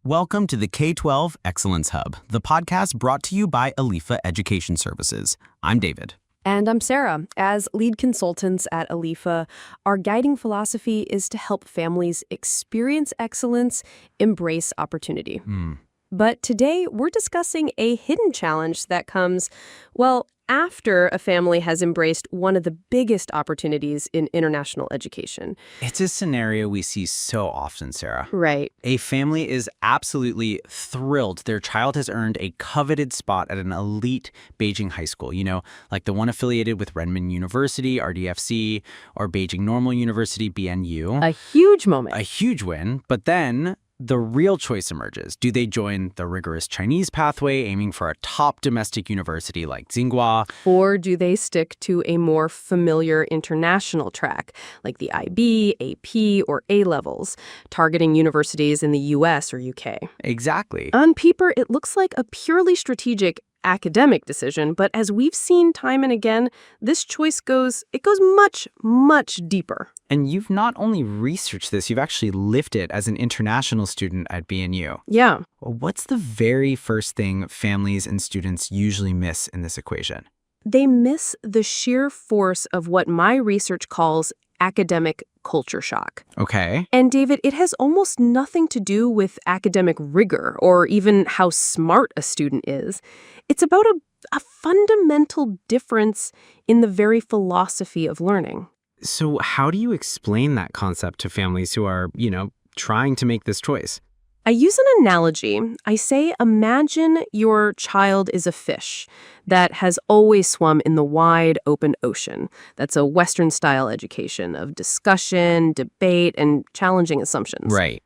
Welcome to the K-12 Excellence Hub, the podcast brought to you by Alifa Education Services. I'm David. And I'm Sarah. As lead consultants at Alifa, our guiding philosophy is to help families experience excellence, embrace opportunity. But today, we're discussing a hidden challenge that comes, after a family has embraced one of the biggest opportunities in international education. It's a scenario we see so often, Sarah. Right. A family is absolutely thrilled their child has earned a coveted spot at an elite Beijing high school, like the one affiliated with Renmin University, RDFC, or Beijing Normal University, BNU. A huge moment. A huge win, but then the real choice emerges. Do they join the rigorous Chinese pathway, aiming for a top domestic university like Tsinghua? Or do they stick to a more familiar international track, like the IB, AP, or A-levels, targeting universities in the US or UK? Exactly. On paper, it looks like a purely strategic academic decision, but as we've seen time and again, this choice goes much, much deeper. And you've not only researched this, you've actually lived it as an international student at BNU. Yeah. What's the very first thing families and students usually miss in this equation? They miss the sheer force of what my research calls academic culture shock. Okay. And David, it has almost nothing to do with academic rigor or even how smart a student is. It's about a fundamental difference in the very philosophy of learning. So how do you explain that concept to families who are, trying to make this choice? I use an analogy. I say, imagine your child is a fish that has always swum in the wide open ocean. That's a Western-style education of discussion, debate, and challenging assumptions. Right.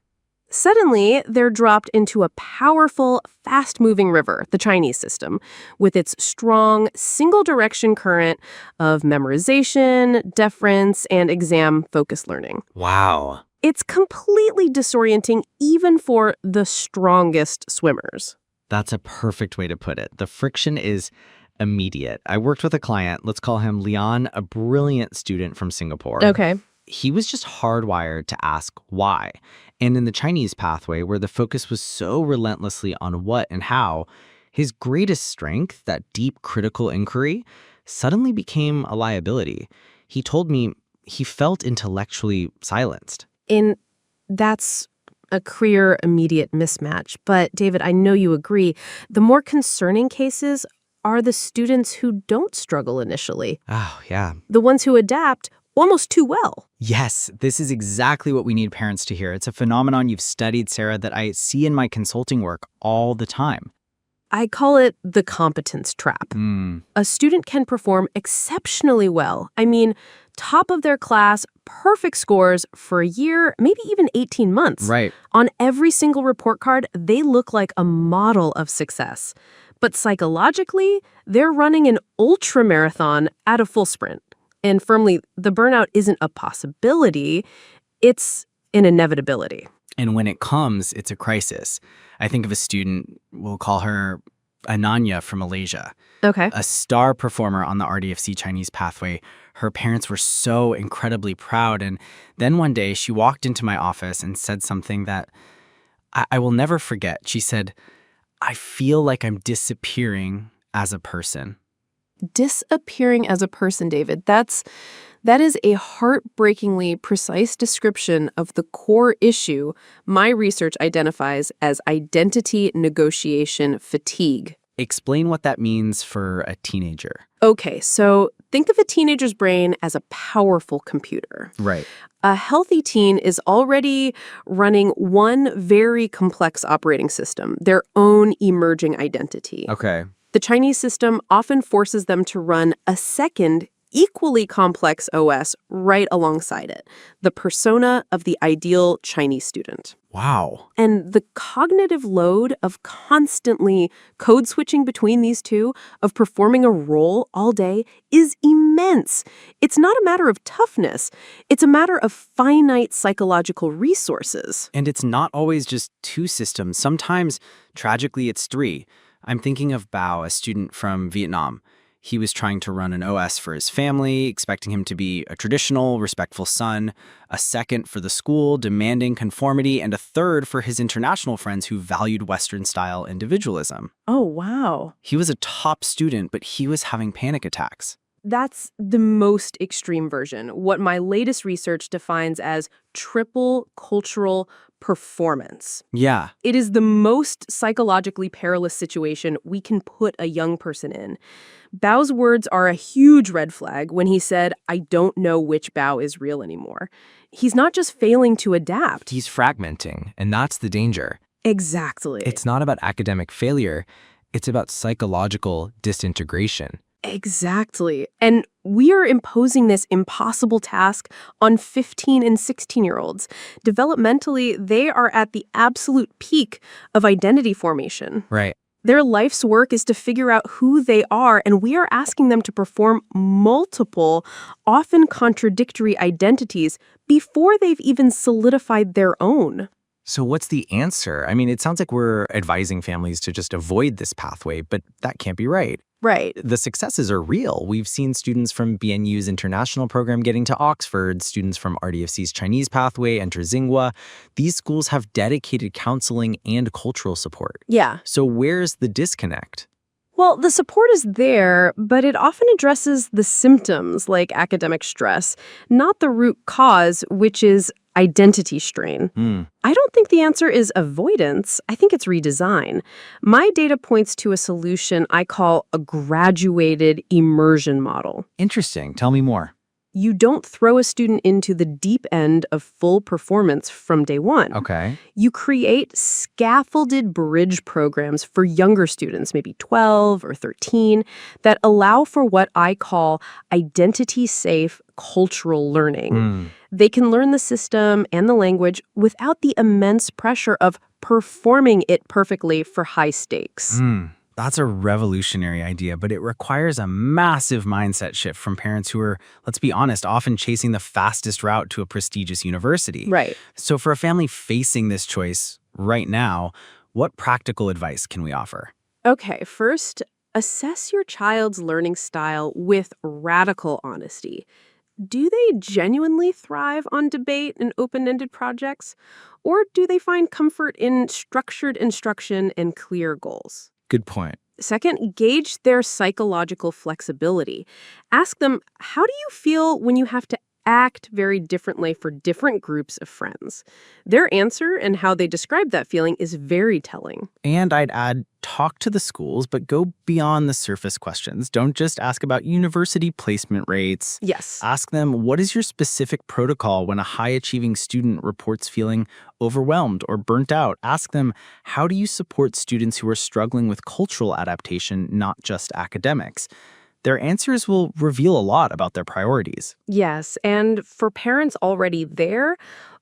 Suddenly, they're dropped into a powerful, fast-moving river, the Chinese system, with its strong, single-direction current of memorization, deference, and exam-focused learning. Wow. It's completely disorienting even for the strongest swimmers. That's a perfect way to put it. The friction is immediate. I worked with a client, let's call him Leon, a brilliant student from Singapore. Okay. He was just hardwired to ask why. And in the Chinese pathway, where the focus was so relentlessly on what and how, his greatest strength, that deep critical inquiry, suddenly became a liability. He told me he felt intellectually silenced. And that's a clear, immediate mismatch. But, David, I know you agree. The more concerning cases are the students who don't struggle initially. Oh, yeah. The ones who adapt almost too well. Yes, this is exactly what we need parents to hear. It's a phenomenon you've studied, Sarah, that I see in my consulting work all the time. I call it the competence trap. A student can perform exceptionally well. I mean, top of their class, perfect scores for a year, maybe even 18 months. Right. On every single report card, they look like a model of success. But psychologically, they're running an ultramarathon at a full sprint. And firmly, the burnout isn't a possibility, it's an inevitability. And when it comes, it's a crisis. I think of a student, we'll call her Ananya from Malaysia. Okay. A star performer on the RDFC Chinese pathway. Her parents were so incredibly proud. And then one day she walked into my office and said something that I will never forget. She said, "I feel like I'm disappearing as a person." Disappearing as a person, David. That is a heartbreakingly precise description of the core issue my research identifies as identity negotiation fatigue. Explain what that means for a teenager. Okay, so think of a teenager's brain as a powerful computer. Right. A healthy teen is already running one very complex operating system, their own emerging identity. Okay. The Chinese system often forces them to run a second, equally complex OS right alongside it, the persona of the ideal Chinese student. Wow. And the cognitive load of constantly code switching between these two, of performing a role all day, is immense. It's not a matter of toughness. It's a matter of finite psychological resources. And it's not always just two systems. Sometimes, tragically, it's three. I'm thinking of Bao, a student from Vietnam. He was trying to run an OS for his family, expecting him to be a traditional, respectful son, a second for the school, demanding conformity, and a third for his international friends who valued Western-style individualism. Oh, wow. He was a top student, but he was having panic attacks. That's the most extreme version, what my latest research defines as triple cultural performance. Yeah. It is the most psychologically perilous situation we can put a young person in. Bao's words are a huge red flag when he said, "I don't know which Bao is real anymore." He's not just failing to adapt. He's fragmenting, and that's the danger. Exactly. It's not about academic failure, it's about psychological disintegration. Exactly. And we are imposing this impossible task on 15 and 16-year-olds. Developmentally, they are at the absolute peak of identity formation. Right. Their life's work is to figure out who they are, and we are asking them to perform multiple, often contradictory identities before they've even solidified their own. So what's the answer? I mean, it sounds like we're advising families to just avoid this pathway, but that can't be right. Right. The successes are real. We've seen students from BNU's international program getting to Oxford, students from RDFC's Chinese pathway enter Tsinghua. These schools have dedicated counseling and cultural support. Yeah. So where's the disconnect? Well, the support is there, but it often addresses the symptoms like academic stress, not the root cause, which is identity strain. I don't think the answer is avoidance. I think it's redesign. My data points to a solution I call a graduated immersion model. Interesting. Tell me more. You don't throw a student into the deep end of full performance from day one. Okay. You create scaffolded bridge programs for younger students, maybe 12 or 13, that allow for what I call identity-safe cultural learning. They can learn the system and the language without the immense pressure of performing it perfectly for high stakes. That's a revolutionary idea, but it requires a massive mindset shift from parents who are, let's be honest, often chasing the fastest route to a prestigious university. Right. So for a family facing this choice right now, what practical advice can we offer? Okay, first, assess your child's learning style with radical honesty. Do they genuinely thrive on debate and open-ended projects? Or do they find comfort in structured instruction and clear goals? Good point. Second, gauge their psychological flexibility. Ask them, how do you feel when you have to act very differently for different groups of friends? Their answer and how they describe that feeling is very telling. And I'd add, talk to the schools, but go beyond the surface questions. Don't just ask about university placement rates. Yes. Ask them, what is your specific protocol when a high-achieving student reports feeling overwhelmed or burnt out? Ask them, how do you support students who are struggling with cultural adaptation, not just academics? Their answers will reveal a lot about their priorities. Yes, and for parents already there,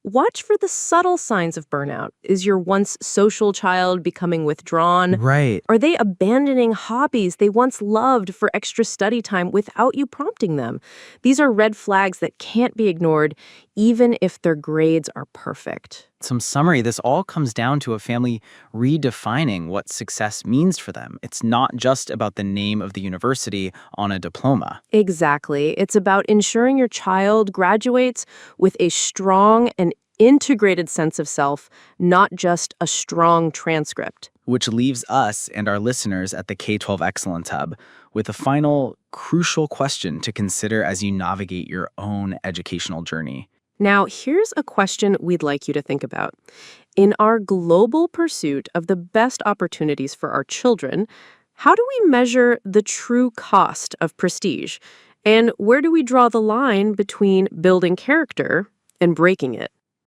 watch for the subtle signs of burnout. Is your once social child becoming withdrawn? Right. Are they abandoning hobbies they once loved for extra study time without you prompting them? These are red flags that can't be ignored, even if their grades are perfect. Some summary, this all comes down to a family redefining what success means for them. It's not just about the name of the university on a diploma. Exactly. It's about ensuring your child graduates with a strong and integrated sense of self, not just a strong transcript. Which leaves us and our listeners at the K-12 Excellence Hub with a final crucial question to consider as you navigate your own educational journey. Now, here's a question we'd like you to think about. In our global pursuit of the best opportunities for our children, how do we measure the true cost of prestige? And where do we draw the line between building character and breaking it?